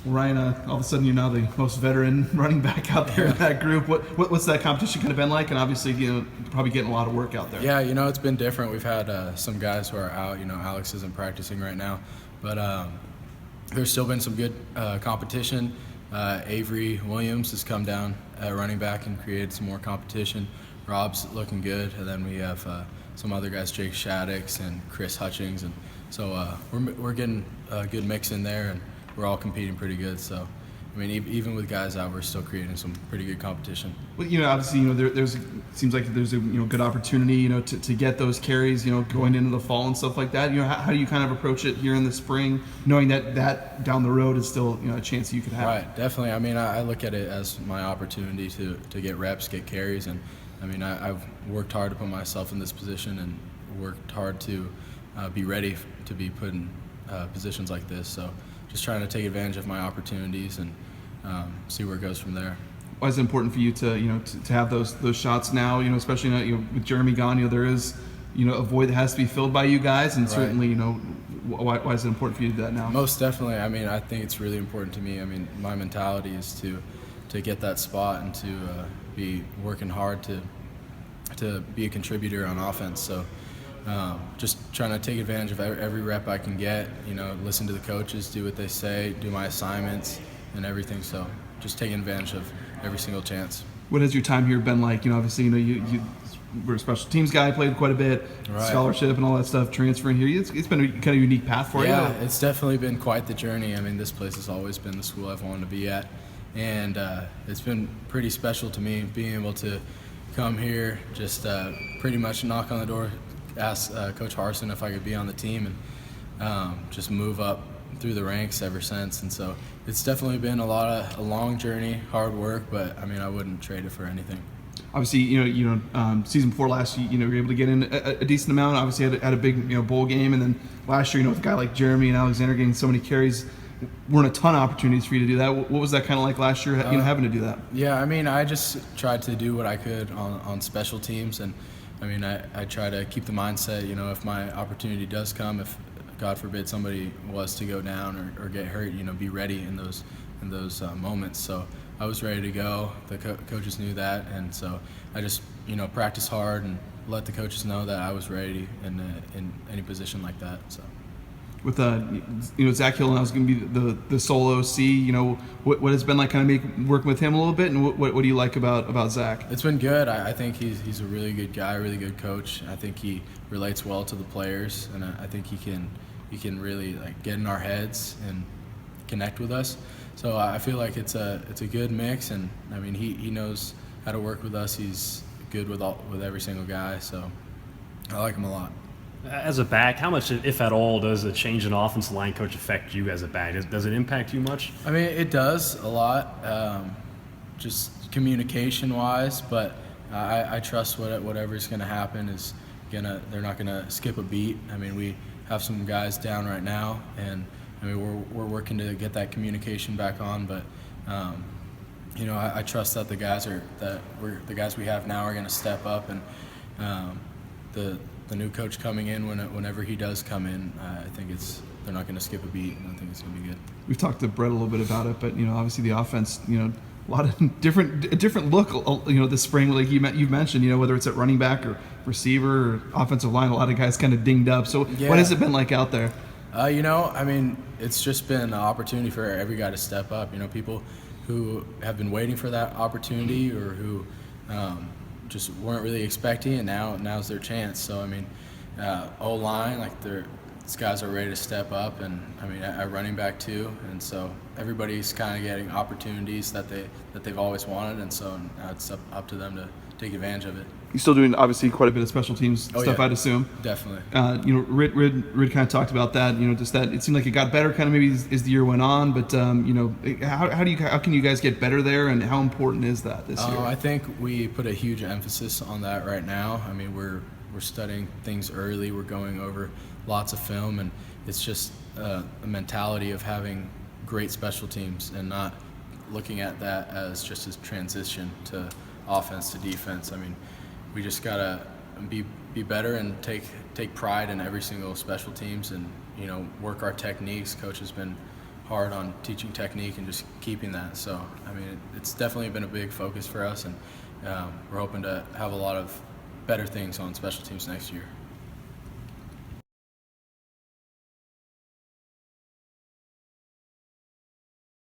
Ryan, all of a sudden you're now the most veteran running back out there in that group. What's that competition kind of been like? And obviously, probably getting a lot of work out there. Yeah, it's been different. We've had some guys who are out. Alex isn't practicing right now, but there's still been some good competition. Avery Williams has come down at running back and created some more competition. Rob's looking good, and then we have some other guys, Jake Shaddix and Chris Hutchings, and so we're getting a good mix in there, and we're all competing pretty good. So, even with guys out, we're still creating some pretty good competition. Well, obviously, there's seems like there's a good opportunity, to get those carries, going into the fall and stuff like that. How do you kind of approach it here in the spring, knowing that down the road is still a chance that you could have? Right, definitely. I look at it as my opportunity to get reps, get carries, and I've worked hard to put myself in this position and worked hard to be ready to be put in positions like this. So, just trying to take advantage of my opportunities and see where it goes from there. Why is it important for you to have those shots now? Especially with Jeremy gone, there is a void that has to be filled by you guys, and certainly why is it important for you to do that now? Most definitely. I think it's really important to me. My mentality is to get that spot and to be working hard to be a contributor on offense. So. Just trying to take advantage of every rep I can get, listen to the coaches, do what they say, do my assignments and everything. So just taking advantage of every single chance. What has your time here been like? Obviously, you were a special teams guy, played quite a bit, right. Scholarship and all that stuff, transferring here. It's been a kind of unique path for you. Yeah, it's definitely been quite the journey. This place has always been the school I've wanted to be at. And it's been pretty special to me being able to come here, just pretty much knock on the door, ask Coach Harsin if I could be on the team, and just move up through the ranks ever since. And so it's definitely been a long journey, hard work, but I wouldn't trade it for anything. Obviously, season before last, you were able to get in a decent amount. Obviously, had a big bowl game, and then last year, with a guy like Jeremy and Alexander getting so many carries, weren't a ton of opportunities for you to do that. What was that kind of like last year, having to do that? Yeah, I just tried to do what I could on special teams, and I try to keep the mindset, if my opportunity does come, if God forbid somebody was to go down or get hurt, be ready in those moments. So I was ready to go. The coaches knew that, and so I just practice hard and let the coaches know that I was ready in any position like that. So. With Zach Hylton, I was going to be the solo C. What has been like kind of working with him a little bit, and what do you like about Zach? It's been good. I think he's a really good guy, really good coach. I think he relates well to the players, and I think he can really get in our heads and connect with us. So I feel like it's a good mix, and he knows how to work with us. He's good with every single guy, so I like him a lot. As a back, how much, if at all, does a change in offensive line coach affect you as a back? Does it impact you much? It does a lot, just communication-wise. But I trust whatever's going to happen is they're not going to skip a beat. We have some guys down right now, and we're working to get that communication back on. But I trust that the guys we have now are going to step up, and the new coach coming in, whenever he does come in, I think they're not going to skip a beat, and I think it's going to be good. We've talked to Brett a little bit about it, but obviously the offense, a lot of different look, this spring, like you've mentioned, whether it's at running back or receiver or offensive line, a lot of guys kind of dinged up. So yeah. What has it been like out there? It's just been an opportunity for every guy to step up. People who have been waiting for that opportunity or who just weren't really expecting, and now's their chance. So O-line, these guys are ready to step up, and at running back too, and so everybody's kind of getting opportunities that they've always wanted, and so now it's up to them to take advantage of it. You're still doing obviously quite a bit of special teams stuff, yeah. I'd assume. Definitely. Rid kind of talked about that. Just that it seemed like it got better kind of maybe as the year went on. But how can you guys get better there, and how important is that this year? I think we put a huge emphasis on that right now. We're studying things early. We're going over lots of film, and it's just a mentality of having great special teams and not looking at that as just a transition to offense to defense. We just gotta be better and take pride in every single special teams, and work our techniques. Coach has been hard on teaching technique and just keeping that. So, I mean, it's definitely been a big focus for us, and we're hoping to have a lot of better things on special teams next year.